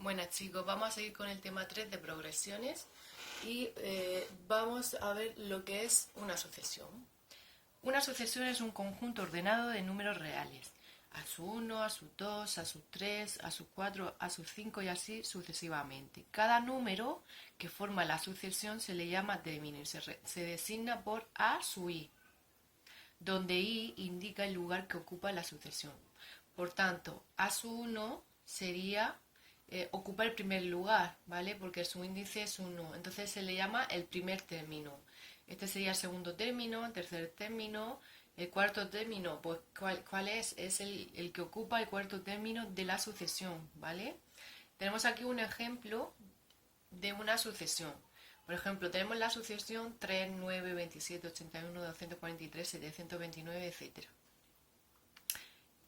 Buenas chicos, vamos a seguir con el tema 3 de progresiones y vamos a ver lo que es una sucesión. Una sucesión es un conjunto ordenado de números reales, a su 1, a su 2, a su 3, a su 4, a su 5 y así sucesivamente. Cada número que forma la sucesión se le llama término y se designa por A sub i, donde i indica el lugar que ocupa la sucesión. Por tanto, A sub 1 sería ocupa el primer lugar, ¿vale? Porque su índice es 1. Entonces se le llama el primer término. Este sería el segundo término, el tercer término, el cuarto término. Pues, ¿cuál es? Es el que ocupa el cuarto término de la sucesión, ¿vale? Tenemos aquí un ejemplo de una sucesión. Por ejemplo, tenemos la sucesión 3, 9, 27, 81, 243, 729, etc.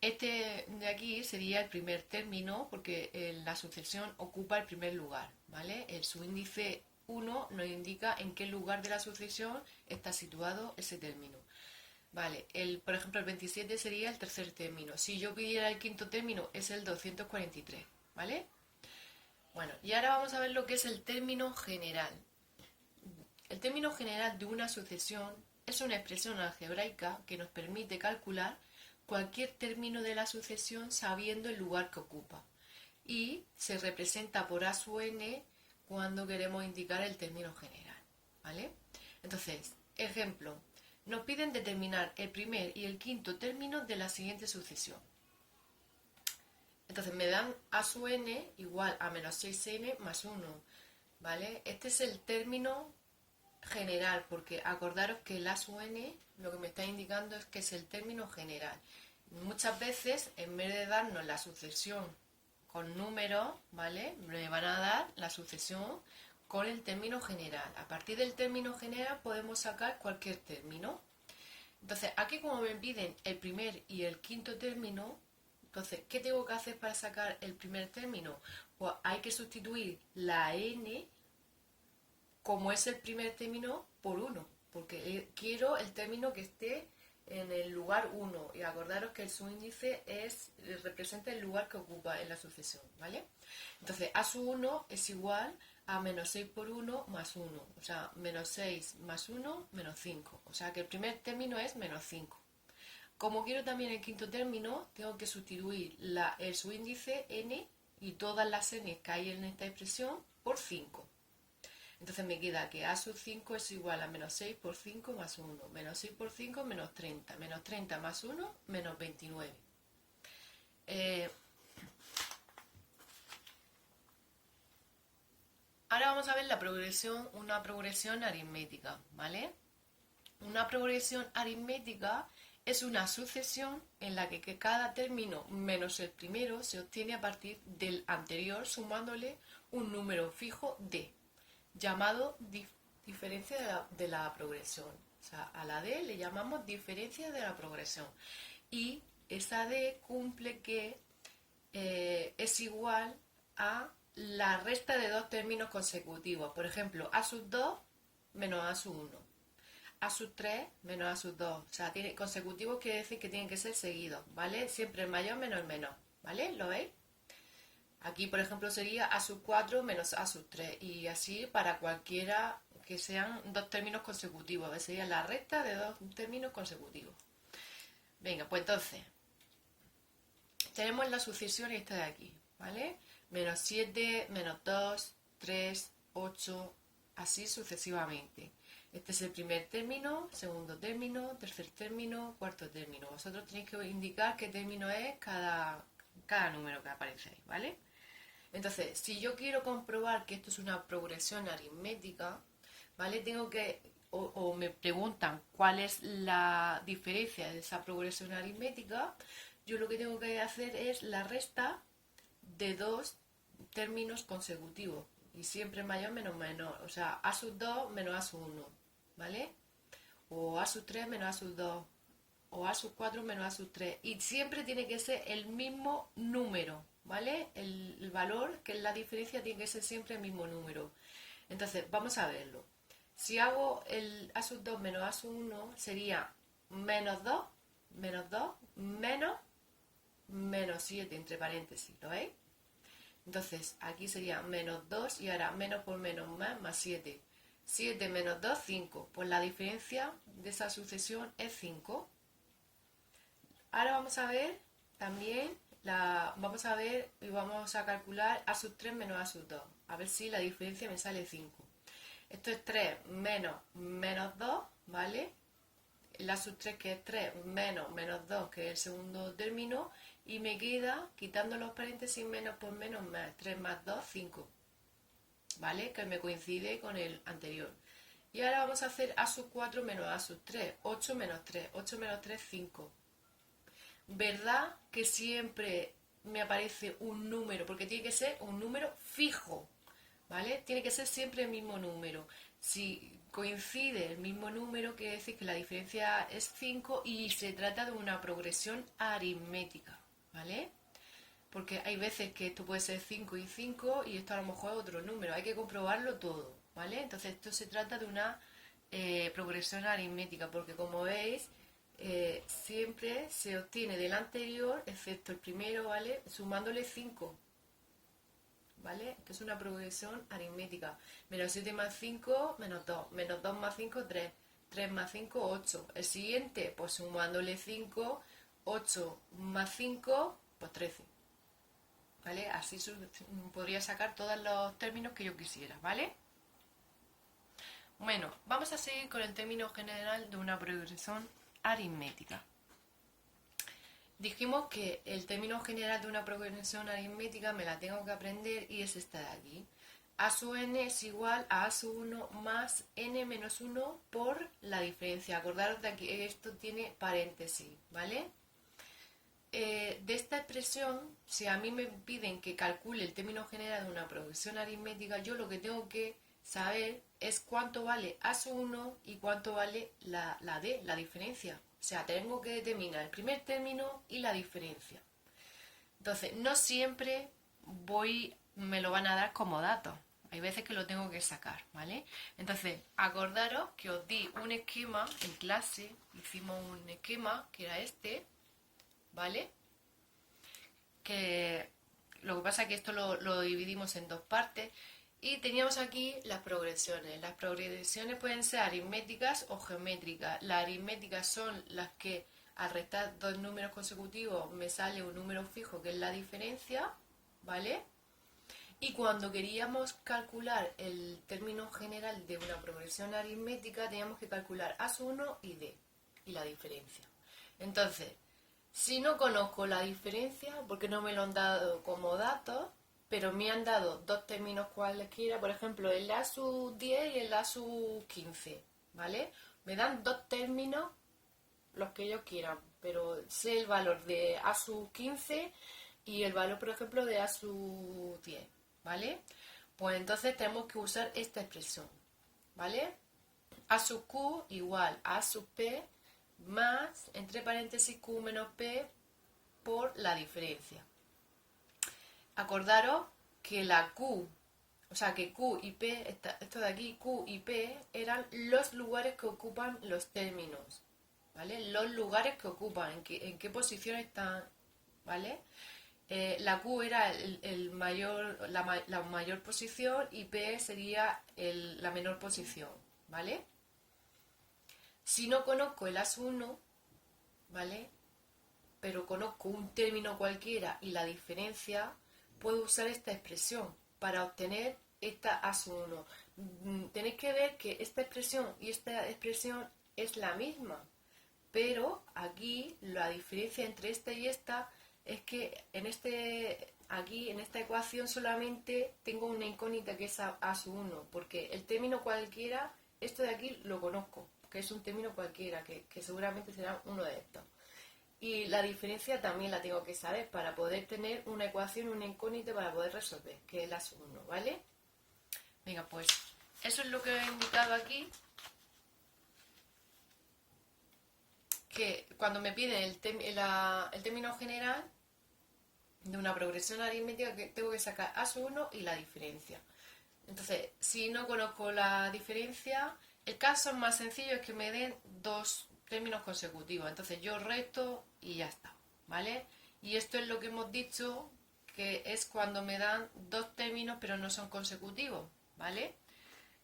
Este de aquí sería el primer término porque la sucesión ocupa el primer lugar, ¿vale? El subíndice 1 nos indica en qué lugar de la sucesión está situado ese término. Vale, por ejemplo, el 27 sería el tercer término. Si yo pidiera el quinto término, es el 243, ¿vale? Bueno, y ahora vamos a ver lo que es el término general. El término general de una sucesión es una expresión algebraica que nos permite calcular cualquier término de la sucesión sabiendo el lugar que ocupa y se representa por A sub n cuando queremos indicar el término general, ¿vale? Entonces, ejemplo, nos piden determinar el primer y el quinto término de la siguiente sucesión. Entonces me dan A sub n igual a menos 6n más 1, ¿vale? Este es el término general, porque acordaros que el A sub n lo que me está indicando es que es el término general. Muchas veces, en vez de darnos la sucesión con números, ¿vale? Me van a dar la sucesión con el término general. A partir del término general podemos sacar cualquier término. Entonces, aquí como me piden el primer y el quinto término, entonces, ¿qué tengo que hacer para sacar el primer término? Pues hay que sustituir la n como es el primer término por 1, porque quiero el término que esté en el lugar 1 y acordaros que el subíndice representa el lugar que ocupa en la sucesión, ¿vale? Entonces A sub 1 es igual a menos 6 por 1 más 1, o sea, menos 6 más 1 menos 5, o sea que el primer término es menos 5. Como quiero también el quinto término, tengo que sustituir el subíndice n y todas las n que hay en esta expresión por 5. Entonces me queda que A sub 5 es igual a menos 6 por 5 más 1. Menos 6 por 5, menos 30. Menos 30 más 1, menos 29. Ahora vamos a ver la progresión, una progresión aritmética, ¿vale? Una progresión aritmética es una sucesión en la que cada término menos el primero se obtiene a partir del anterior sumándole un número fijo d, llamado diferencia de la progresión. O sea, a la D le llamamos diferencia de la progresión. Y esa D cumple que es igual a la resta de dos términos consecutivos. Por ejemplo, A sub 2 menos A sub 1. A sub 3 menos A sub 2. O sea, consecutivos quiere decir que tienen que ser seguidos, ¿vale? Siempre el mayor menos el menor, ¿vale? ¿Lo veis? Aquí, por ejemplo, sería A sub 4 menos A sub 3 y así para cualquiera que sean dos términos consecutivos. Sería la recta de dos términos consecutivos. Venga, pues entonces, tenemos la sucesión esta de aquí, ¿vale? Menos 7, menos 2, 3, 8, así sucesivamente. Este es el primer término, segundo término, tercer término, cuarto término. Vosotros tenéis que indicar qué término es cada número que aparece ahí, ¿vale? Entonces, si yo quiero comprobar que esto es una progresión aritmética, ¿vale? Tengo que, o me preguntan cuál es la diferencia de esa progresión aritmética, yo lo que tengo que hacer es la resta de dos términos consecutivos, y siempre mayor menos menor, o sea, A sub 2 menos A sub 1, ¿vale? O A sub 3 menos A sub 2, o A sub 4 menos A sub 3, y siempre tiene que ser el mismo número, ¿vale? El valor, que es la diferencia, tiene que ser siempre el mismo número. Entonces, vamos a verlo. Si hago el A sub 2 menos A sub 1, sería menos 2, menos 2, menos 7, entre paréntesis, ¿lo veis? Entonces, aquí sería menos 2 y ahora menos por menos más 7. 7 menos 2, 5. Pues la diferencia de esa sucesión es 5. Ahora vamos a ver también, vamos a ver y vamos a calcular a sub 3 menos a sub 2. A ver si la diferencia me sale 5. Esto es 3 menos 2, ¿vale? La sub 3 que es 3 menos 2, que es el segundo término, y me queda, quitando los paréntesis, menos por menos más, 3 más 2, 5, ¿vale? Que me coincide con el anterior. Y ahora vamos a hacer a sub 4 menos a sub 3, 8 menos 3, 8 menos 3, 5. ¿Verdad que siempre me aparece un número? Porque tiene que ser un número fijo, ¿vale? Tiene que ser siempre el mismo número. Si coincide el mismo número, quiere decir que la diferencia es 5 y se trata de una progresión aritmética, ¿vale? Porque hay veces que esto puede ser 5 y 5 y esto a lo mejor es otro número. Hay que comprobarlo todo, ¿vale? Entonces esto se trata de una progresión aritmética, porque como veis, siempre se obtiene del anterior, excepto el primero, ¿vale? Sumándole 5. ¿Vale? Que es una progresión aritmética. Menos 7 más 5, menos 2. Menos 2 más 5, 3. 3 más 5, 8. El siguiente, pues sumándole 5, 8 más 5, pues 13. ¿Vale? Así podría sacar todos los términos que yo quisiera, ¿vale? Bueno, vamos a seguir con el término general de una progresión aritmética. Dijimos que el término general de una progresión aritmética me la tengo que aprender y es esta de aquí. A sub n es igual a a sub 1 más n menos 1 por la diferencia. Acordaros de que esto tiene paréntesis, ¿vale? De esta expresión, si a mí me piden que calcule el término general de una progresión aritmética, yo lo que tengo que saber es cuánto vale a sub 1 y cuánto vale la d, la diferencia. O sea, tengo que determinar el primer término y la diferencia. Entonces, no siempre me lo van a dar como datos. Hay veces que lo tengo que sacar, ¿vale? Entonces, acordaros que os di un esquema en clase. Hicimos un esquema que era este, ¿vale? Que lo que pasa es que esto lo dividimos en dos partes. Y teníamos aquí las progresiones. Las progresiones pueden ser aritméticas o geométricas. Las aritméticas son las que al restar dos números consecutivos me sale un número fijo que es la diferencia, ¿vale? Y cuando queríamos calcular el término general de una progresión aritmética teníamos que calcular a sub 1 y d y la diferencia. Entonces, si no conozco la diferencia, porque no me lo han dado como datos, pero me han dado dos términos cualesquiera, por ejemplo, el a sub 10 y el a sub 15, ¿vale? Me dan dos términos, los que ellos quieran, pero sé el valor de a sub 15 y el valor, por ejemplo, de a sub 10, ¿vale? Pues entonces tenemos que usar esta expresión, ¿vale? A sub q igual a sub p más, entre paréntesis, q menos p por la diferencia. Acordaros que la Q, o sea que Q y P, esto de aquí, Q y P, eran los lugares que ocupan los términos, ¿vale? Los lugares que ocupan, en qué posición están, ¿vale? La Q era la mayor posición y P sería la menor posición, ¿vale? Si no conozco el AS1, ¿vale? Pero conozco un término cualquiera y la diferencia, puedo usar esta expresión para obtener esta AS1. Tenéis que ver que esta expresión y esta expresión es la misma, pero aquí la diferencia entre esta y esta es que aquí en esta ecuación solamente tengo una incógnita que es A1, porque el término cualquiera, esto de aquí lo conozco, que es un término cualquiera, que seguramente será uno de estos. Y la diferencia también la tengo que saber para poder tener una ecuación, una incógnita para poder resolver, que es la A1, ¿vale? Venga, pues eso es lo que he indicado aquí. Que cuando me piden el término general de una progresión aritmética, que tengo que sacar A1 y la diferencia. Entonces, si no conozco la diferencia, el caso más sencillo es que me den dos términos consecutivos. Entonces yo resto y ya está, ¿vale? Y esto es lo que hemos dicho que es cuando me dan dos términos pero no son consecutivos, ¿vale?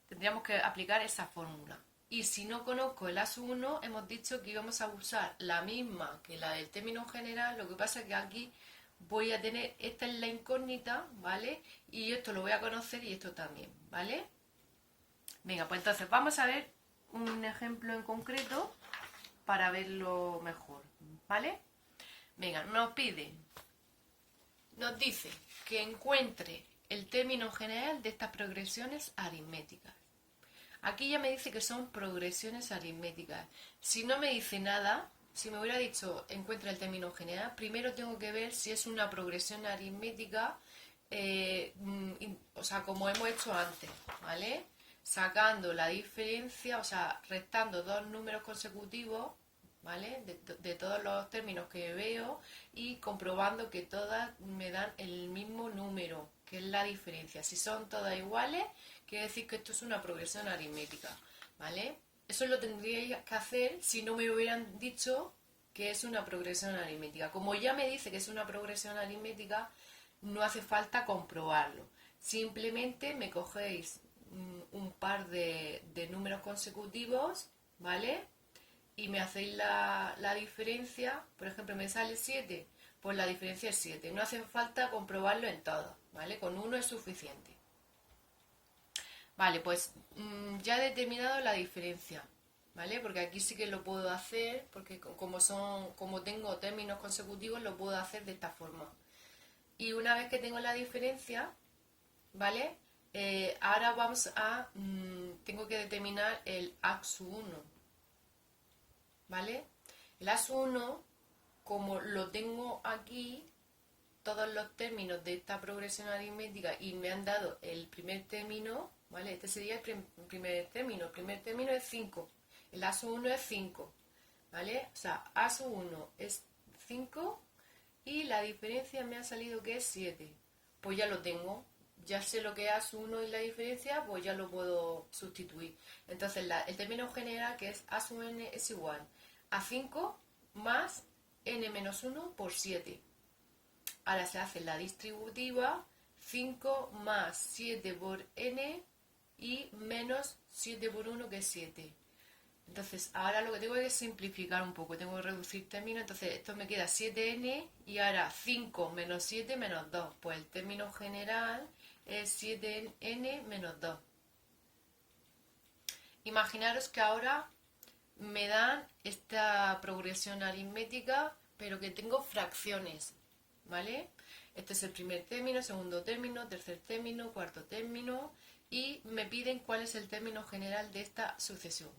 Tendríamos que aplicar esa fórmula. Y si no conozco el A1, hemos dicho que íbamos a usar la misma que la del término general, lo que pasa es que aquí voy a tener, esta es la incógnita, ¿vale? Y esto lo voy a conocer y esto también, ¿vale? Venga, pues entonces vamos a ver un ejemplo en concreto para verlo mejor, ¿vale? Venga, nos dice que encuentre el término general de estas progresiones aritméticas. Aquí ya me dice que son progresiones aritméticas. Si no me dice nada, si me hubiera dicho encuentra el término general, primero tengo que ver si es una progresión aritmética, o sea, como hemos hecho antes, ¿vale? Sacando la diferencia, o sea, restando dos números consecutivos, ¿vale? De todos los términos que veo y comprobando que todas me dan el mismo número, que es la diferencia. Si son todas iguales, quiere decir que esto es una progresión aritmética, ¿vale? Eso lo tendríais que hacer si no me hubieran dicho que es una progresión aritmética. Como ya me dice que es una progresión aritmética, no hace falta comprobarlo. Simplemente me cogéis un par de números consecutivos, ¿vale? Y me hacéis la diferencia, por ejemplo, me sale 7, pues la diferencia es 7. No hace falta comprobarlo en todos, ¿vale? Con uno es suficiente. Vale, pues ya he determinado la diferencia, ¿vale? Porque aquí sí que lo puedo hacer, porque como tengo términos consecutivos, lo puedo hacer de esta forma. Y una vez que tengo la diferencia, ¿vale? Ahora tengo que determinar el AX1, ¿vale? El AX1, como lo tengo aquí, todos los términos de esta progresión aritmética y me han dado el primer término, ¿vale? Este sería el primer término. El primer término es 5. El AS1 es 5, ¿vale? O sea, AS1 es 5 y la diferencia me ha salido que es 7. Pues ya lo tengo. Ya sé lo que es AS1 y la diferencia, pues ya lo puedo sustituir. Entonces, el término general, que es AS1 es igual a 5 más n-1 por 7. Ahora se hace la distributiva, 5 más 7 por n y menos 7 por 1, que es 7. Entonces, ahora lo que tengo es simplificar un poco, tengo que reducir términos, entonces esto me queda 7n y ahora 5 menos 7 menos 2. Pues el término general es 7n menos 2. Imaginaros que ahora me dan esta progresión aritmética, pero que tengo fracciones, ¿vale? Este es el primer término, segundo término, tercer término, cuarto término y me piden cuál es el término general de esta sucesión.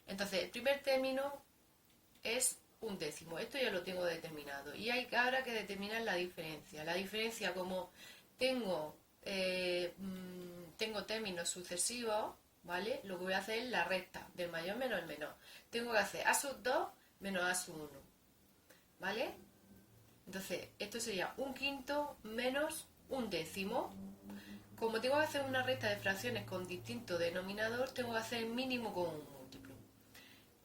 Entonces, el primer término es un décimo, esto ya lo tengo determinado y hay ahora que determinar la diferencia. La diferencia, como tengo términos sucesivos, ¿vale? Lo que voy a hacer es la recta del mayor menos el menor. Tengo que hacer A2 menos A1, ¿vale? Entonces, esto sería un quinto menos un décimo. Como tengo que hacer una recta de fracciones con distinto denominador, tengo que hacer el mínimo común múltiplo.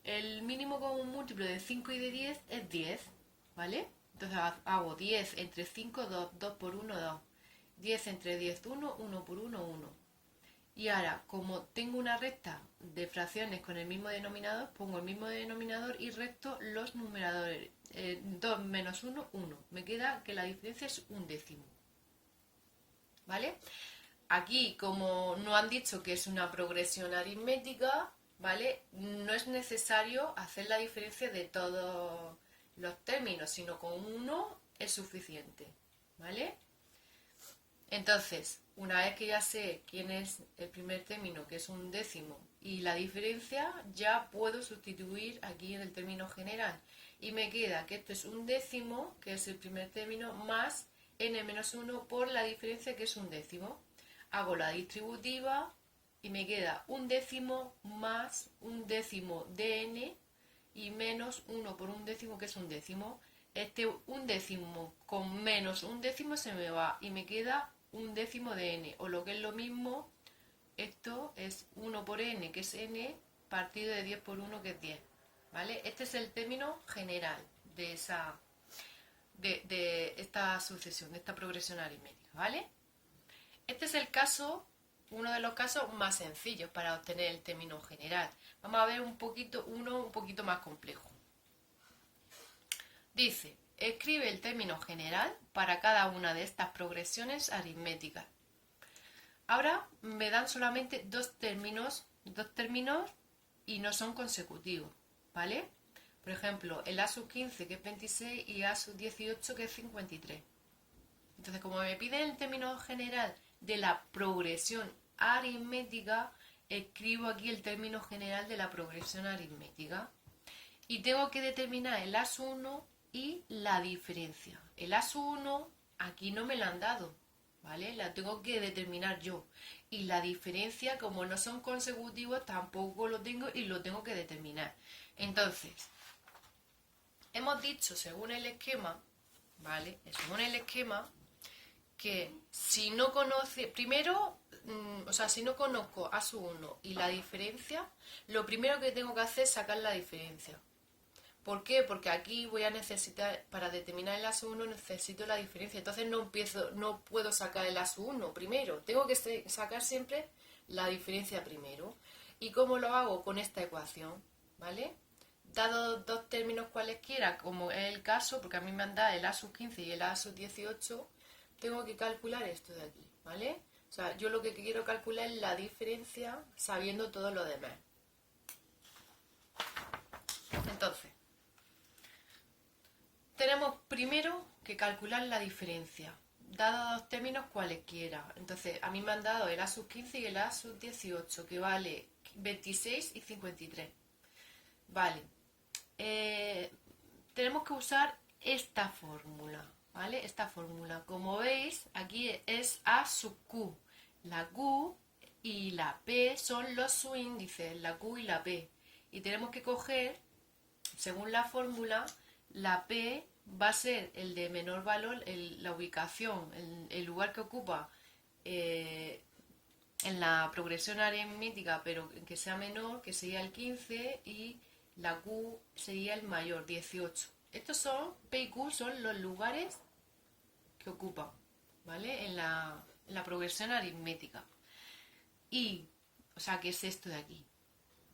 El mínimo común múltiplo de 5 y de 10 es 10, ¿vale? Entonces hago 10 entre 5, 2, 2 por 1, 2. 10 entre 10, 1, 1 por 1, 1. Y ahora, como tengo una recta de fracciones con el mismo denominador, pongo el mismo denominador y resto los numeradores. 2 menos 1, 1. Me queda que la diferencia es un décimo. ¿Vale? Aquí, como no han dicho que es una progresión aritmética, ¿vale? No es necesario hacer la diferencia de todos los términos, sino con uno es suficiente, ¿vale? Entonces, una vez que ya sé quién es el primer término, que es un décimo, y la diferencia, ya puedo sustituir aquí en el término general. Y me queda que esto es un décimo, que es el primer término, más n-1 por la diferencia, que es un décimo. Hago la distributiva y me queda un décimo más un décimo de n y menos 1 por un décimo, que es un décimo. Este un décimo con menos un décimo se me va y me queda un décimo de n, o lo que es lo mismo, esto es 1 por n, que es n, partido de 10 por 1, que es 10, ¿vale? Este es el término general de esta sucesión, de esta progresión aritmética, ¿vale? Este es el caso, uno de los casos más sencillos para obtener el término general. Vamos a ver uno un poquito más complejo. Dice, escribe el término general para cada una de estas progresiones aritméticas. Ahora me dan solamente dos términos y no son consecutivos, ¿vale? Por ejemplo, el A sub 15 que es 26 y A sub 18 que es 53. Entonces, como me piden el término general de la progresión aritmética, escribo aquí el término general de la progresión aritmética. Y tengo que determinar el A sub 1 y la diferencia. El A sub 1 aquí no me la han dado, ¿vale? La tengo que determinar yo. Y la diferencia, como no son consecutivos, tampoco lo tengo y lo tengo que determinar. Entonces, hemos dicho, según el esquema, ¿vale? Según el esquema, que si no conoce, primero, si no conozco A sub 1 y la diferencia, lo primero que tengo que hacer es sacar la diferencia. ¿Por qué? Porque aquí voy a necesitar, para determinar el A sub 1 necesito la diferencia. Entonces no puedo sacar el A sub 1 primero. Tengo que sacar siempre la diferencia primero. ¿Y cómo lo hago? Con esta ecuación, ¿vale? Dado dos términos cualesquiera, como es el caso, porque a mí me han dado el A sub 15 y el A sub 18, tengo que calcular esto de aquí, ¿vale? O sea, yo lo que quiero calcular es la diferencia sabiendo todo lo demás. Entonces, tenemos primero que calcular la diferencia, dado dos términos cualesquiera. Entonces, a mí me han dado el A sub 15 y el A sub 18, que vale 26 y 53. Vale. Tenemos que usar esta fórmula, ¿vale? Esta fórmula. Como veis, aquí es A sub Q. La Q y la P son los subíndices, la Q y la P. Y tenemos que coger, según la fórmula, la P va a ser el de menor valor, la ubicación, el lugar que ocupa en la progresión aritmética, pero que sea menor, que sería el 15, y la Q sería el mayor, 18. Estos son, P y Q son los lugares que ocupan, ¿vale? En la progresión aritmética. Y, o sea, ¿qué es esto de aquí?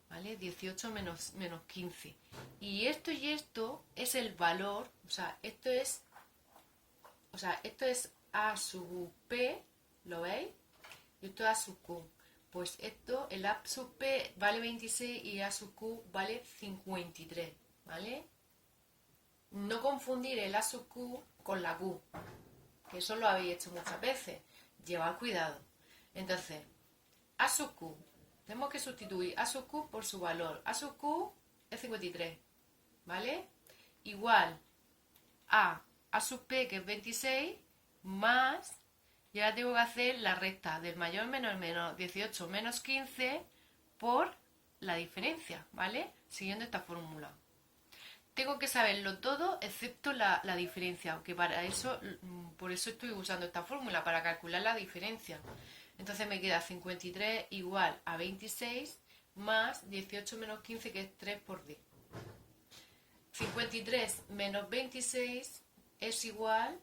¿Vale? 18 menos 15. Y esto es el valor, esto es A sub P, ¿lo veis? Y esto es A sub Q. Pues el A sub P vale 26 y A sub Q vale 53, ¿vale? No confundir el A sub Q con la Q, que eso lo habéis hecho muchas veces. Llevad cuidado. Entonces, A sub Q. Tenemos que sustituir A sub Q por su valor. A sub Q es 53, ¿vale? Igual a sub P, que es 26, más, y ahora tengo que hacer la recta del mayor menos el menor, 18 menos 15 por la diferencia, ¿vale? Siguiendo esta fórmula. Tengo que saberlo todo excepto la diferencia, aunque para eso, por eso estoy usando esta fórmula, para calcular la diferencia. Entonces me queda 53 igual a 26 más 18 menos 15, que es 3 por 10. 53 menos 26 es igual,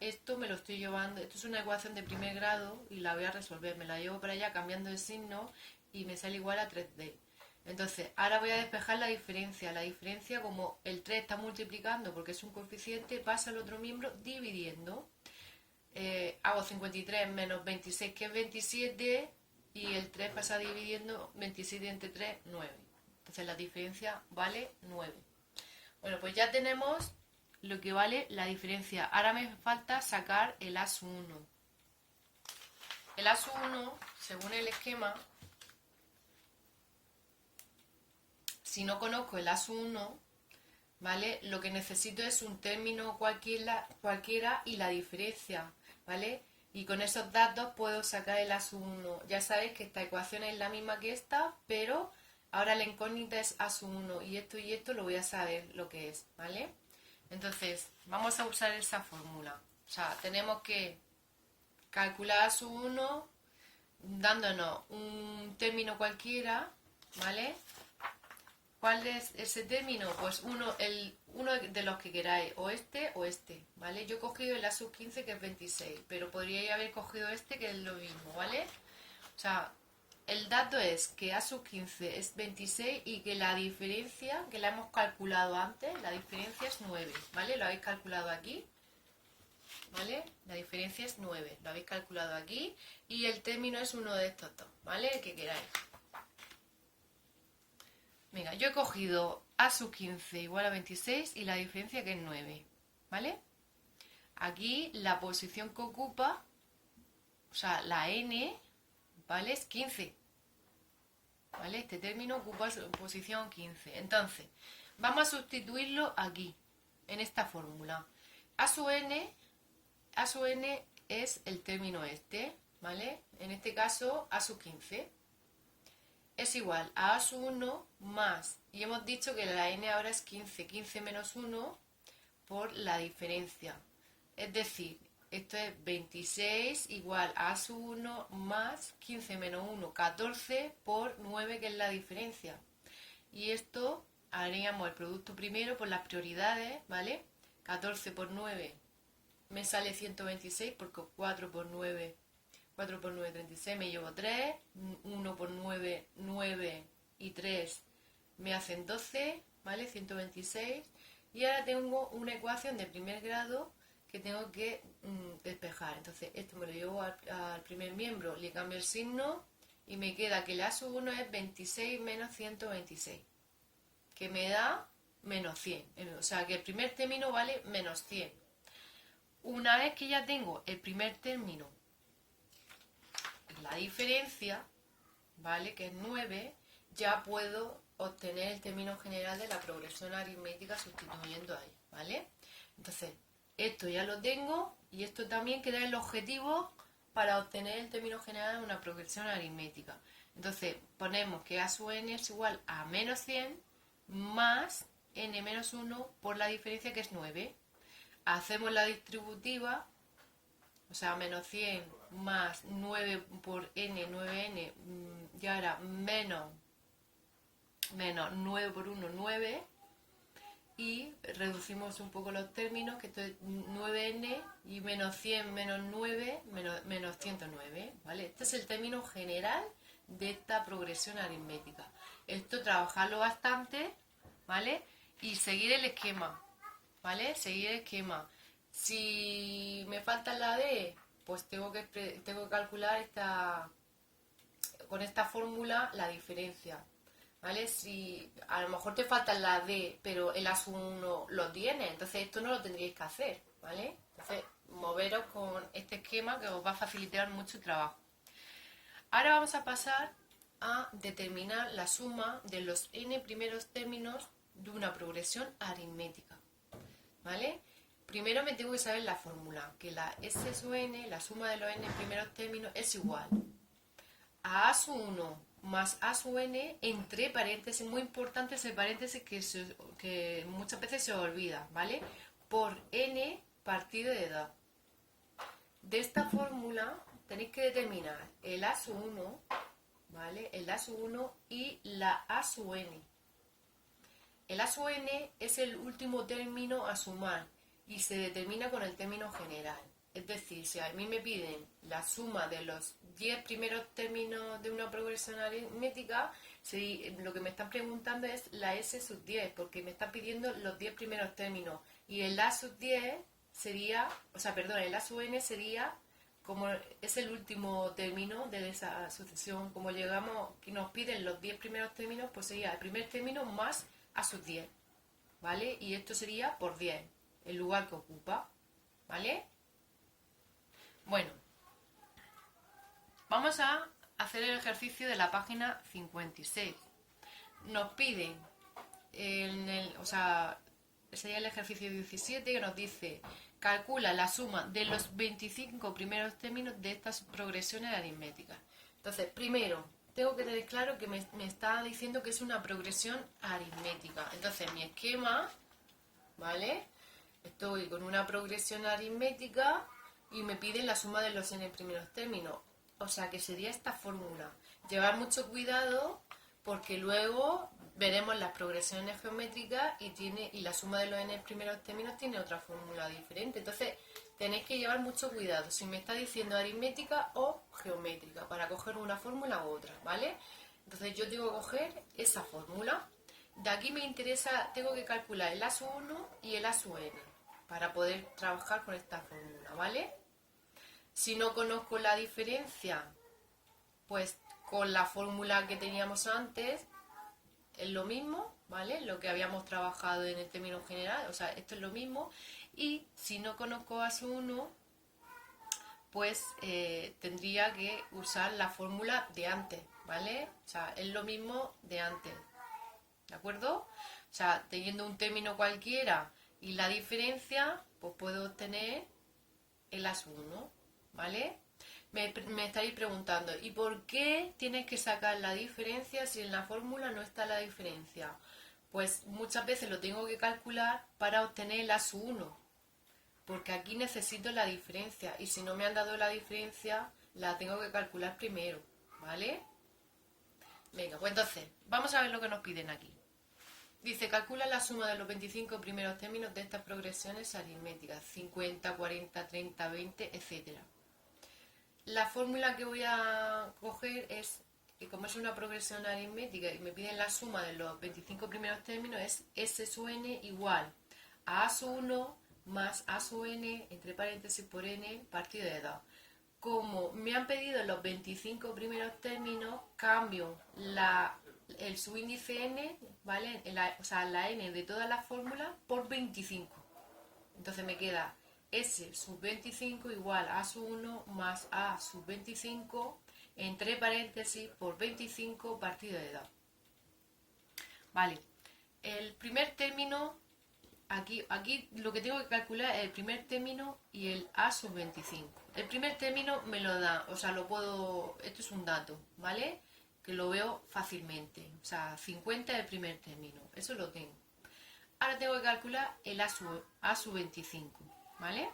esto me lo estoy llevando, esto es una ecuación de primer grado y la voy a resolver, me la llevo para allá cambiando de signo y me sale igual a 3D. Entonces, ahora voy a despejar la diferencia. La diferencia, como el 3 está multiplicando porque es un coeficiente, pasa al otro miembro dividiendo. Hago 53 menos 26, que es 27, y el 3 pasa dividiendo 27 entre 3, 9. Entonces la diferencia vale 9. Bueno, pues ya tenemos lo que vale la diferencia. Ahora me falta sacar el A sub 1. El A sub 1, según el esquema, si no conozco el A sub 1, ¿vale? Lo que necesito es un término cualquiera y la diferencia, ¿vale? Y con esos datos puedo sacar el A sub 1. Ya sabéis que esta ecuación es la misma que esta, pero ahora la incógnita es A sub 1 y esto lo voy a saber lo que es, ¿vale? Entonces, vamos a usar esa fórmula. O sea, tenemos que calcular A sub 1 dándonos un término cualquiera, ¿vale? ¿Cuál es ese término? Pues uno de los que queráis, o este, ¿vale? Yo he cogido el A sub 15 que es 26, pero podríais haber cogido este que es lo mismo, ¿vale? O sea, el dato es que A sub 15 es 26 y que la diferencia, que la hemos calculado antes, la diferencia es 9, ¿vale? Lo habéis calculado aquí, ¿vale? La diferencia es 9, lo habéis calculado aquí y el término es uno de estos dos, ¿vale? El que queráis. Venga, yo he cogido A sub 15 igual a 26 y la diferencia que es 9, ¿vale? Aquí la posición que ocupa, o sea, la n, ¿vale? Es 15, ¿vale? Este término ocupa posición 15. Entonces, vamos a sustituirlo aquí, en esta fórmula. A sub n es el término este, ¿vale? En este caso, A sub 15 es igual a A sub 1 más, y hemos dicho que la n ahora es 15, 15 menos 1 por la diferencia. Es decir, esto es 26 igual a A sub 1 más 15 menos 1, 14 por 9, que es la diferencia. Y esto haríamos el producto primero por las prioridades, ¿vale? 14 por 9 me sale 126 porque 4 por 9, 36, me llevo 3, 1 por 9, 9 y 3 me hacen 12, ¿vale? 126. Y ahora tengo una ecuación de primer grado que tengo que despejar. Entonces esto me lo llevo al primer miembro, le cambio el signo y me queda que el A sub 1 es 26 menos 126, que me da menos 100. O sea que el primer término vale menos 100. Una vez que ya tengo el primer término, la diferencia, ¿vale? Que es 9, ya puedo obtener el término general de la progresión aritmética sustituyendo ahí, ¿vale? Entonces, esto ya lo tengo y esto también queda el objetivo para obtener el término general de una progresión aritmética. Entonces, ponemos que A sub n es igual a menos 100 más n menos 1 por la diferencia que es 9. Hacemos la distributiva, o sea, menos 100 más 9 por n, 9n, ya era menos 9 por 1, 9. Y reducimos un poco los términos, que esto es 9n y menos 100 menos 9, menos 109, ¿vale? Este es el término general de esta progresión aritmética. Esto trabajarlo bastante, ¿vale? Y seguir el esquema, ¿vale? Seguir el esquema. Si me falta la D, pues tengo que calcular con esta fórmula la diferencia, ¿vale? Si a lo mejor te falta la D, pero el A sub 1 lo tiene, entonces esto no lo tendríais que hacer, ¿vale? Entonces, moveros con este esquema que os va a facilitar mucho el trabajo. Ahora vamos a pasar a determinar la suma de los n primeros términos de una progresión aritmética, ¿vale? Primero me tengo que saber la fórmula, que la S sub n, la suma de los n primeros términos, es igual a sub 1 más A sub n entre paréntesis, muy importante ese paréntesis que muchas veces se olvida, ¿vale? Por n partido de 2. De esta fórmula tenéis que determinar el A sub 1, ¿vale? El A sub 1 y la A sub n. El A sub n es el último término a sumar y se determina con el término general. Es decir, si a mí me piden la suma de los 10 primeros términos de una progresión aritmética, lo que me están preguntando es la S sub 10, porque me están pidiendo los 10 primeros términos. Y el A sub 10 sería, el A sub n sería, como es el último término de esa sucesión, como llegamos, que nos piden los 10 primeros términos, pues sería el primer término más A sub 10, ¿vale? Y esto sería por 10, el lugar que ocupa, ¿vale? Bueno, vamos a hacer el ejercicio de la página 56. Nos piden, sería el ejercicio 17 que nos dice, calcula la suma de los 25 primeros términos de estas progresiones aritméticas. Entonces, primero, tengo que tener claro que me está diciendo que es una progresión aritmética. Entonces, mi esquema, ¿vale? Estoy con una progresión aritmética y me piden la suma de los n primeros términos. O sea que sería esta fórmula. Llevar mucho cuidado porque luego veremos las progresiones geométricas y la suma de los n primeros términos tiene otra fórmula diferente. Entonces tenéis que llevar mucho cuidado si me está diciendo aritmética o geométrica para coger una fórmula u otra, ¿vale? Entonces yo tengo que coger esa fórmula. De aquí me interesa, tengo que calcular el A sub 1 y el A sub n para poder trabajar con esta fórmula, ¿vale? Si no conozco la diferencia, pues con la fórmula que teníamos antes es lo mismo, ¿vale? Lo que habíamos trabajado en el término general, o sea, esto es lo mismo. Y si no conozco A sub 1, pues tendría que usar la fórmula de antes, ¿vale? O sea, es lo mismo de antes, ¿de acuerdo? O sea, teniendo un término cualquiera y la diferencia, pues puedo obtener el A sub 1, ¿vale? Me estaréis preguntando, ¿y por qué tienes que sacar la diferencia si en la fórmula no está la diferencia? Pues muchas veces lo tengo que calcular para obtener el A sub 1, porque aquí necesito la diferencia y si no me han dado la diferencia la tengo que calcular primero, ¿vale? Venga, pues entonces, vamos a ver lo que nos piden aquí. Dice, calcula la suma de los 25 primeros términos de estas progresiones aritméticas, 50, 40, 30, 20, etc. La fórmula que voy a coger es, como es una progresión aritmética y me piden la suma de los 25 primeros términos, es S sub n igual a A sub 1 más A sub n, entre paréntesis, por n partido de 2. Como me han pedido los 25 primeros términos, cambio el subíndice n, ¿vale? O sea, la n de todas las fórmulas por 25. Entonces me queda S sub 25 igual a sub 1 más A sub 25, entre paréntesis, por 25 partido de 2. Vale, el primer término, aquí lo que tengo que calcular es el primer término y el A sub 25. El primer término me lo da, o sea, lo puedo, esto es un dato, ¿vale? Que lo veo fácilmente, o sea, 50 es el primer término, eso lo tengo. Ahora tengo que calcular el A sub 25, ¿vale?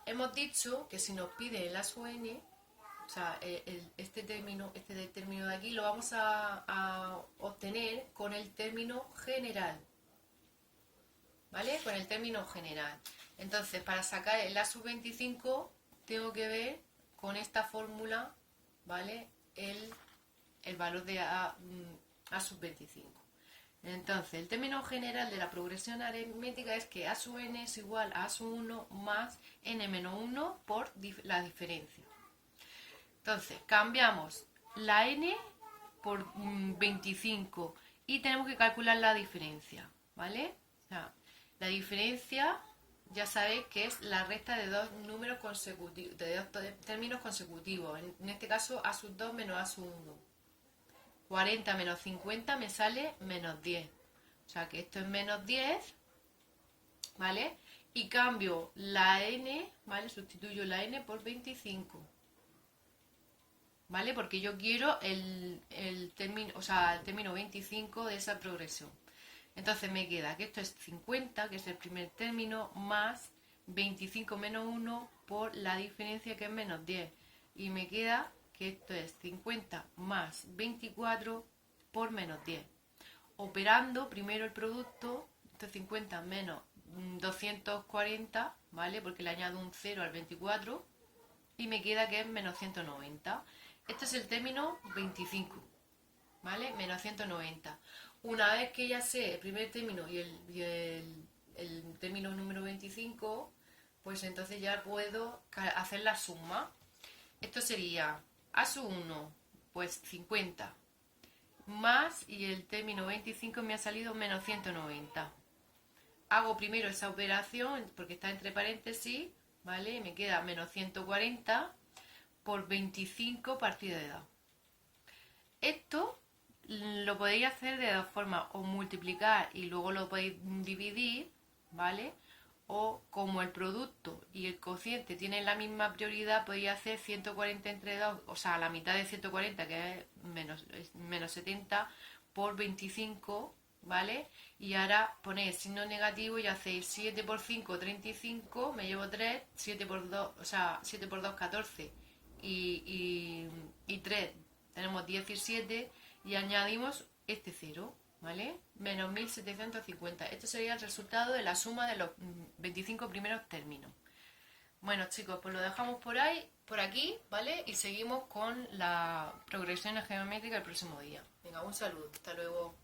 Hemos dicho que si nos pide el A sub n, o sea, este término de aquí lo vamos a obtener con el término general, ¿vale? Con el término general. Entonces, para sacar el A sub 25, tengo que ver con esta fórmula, ¿vale? El valor de A sub 25. Entonces, el término general de la progresión aritmética es que A sub n es igual a A sub 1 más n menos 1 por la diferencia. Entonces, cambiamos la n por 25 y tenemos que calcular la diferencia, ¿vale? O sea, la diferencia ya sabéis que es la resta de dos números consecutivos, de dos términos consecutivos. En este caso, A sub 2 menos A sub 1. 40 menos 50 me sale menos 10. O sea que esto es menos 10, ¿vale? Y cambio la n, ¿vale? Sustituyo la n por 25. ¿Vale? Porque yo quiero el término 25 de esa progresión. Entonces me queda que esto es 50, que es el primer término, más 25 menos 1 por la diferencia que es menos 10. Y me queda que esto es 50 más 24 por menos 10. Operando primero el producto, esto es 50 menos 240, ¿vale? Porque le añado un 0 al 24 y me queda que es menos 190. Este es el término 25, ¿vale? Menos 190. Una vez que ya sé el primer término y el término número 25, pues entonces ya puedo hacer la suma. Esto sería A sub 1, pues 50, más, y el término 25 me ha salido menos 190. Hago primero esa operación, porque está entre paréntesis, ¿vale? Me queda menos 140 por 25 partido de 2. Esto lo podéis hacer de dos formas, o multiplicar y luego lo podéis dividir, ¿vale? O como el producto y el cociente tienen la misma prioridad, podéis hacer 140 entre 2, o sea, la mitad de 140, que es menos 70, por 25, ¿vale? Y ahora ponéis signo negativo y hacéis 7 por 5, 35, me llevo 3, 7 por 2, o sea, 7 por 2, 14, y 3, tenemos 17, y añadimos este 0, ¿vale? Menos 1750. Este sería el resultado de la suma de los 25 primeros términos. Bueno, chicos, pues lo dejamos por ahí, por aquí, ¿vale? Y seguimos con la progresión geométrica el próximo día. Venga, un saludo. Hasta luego.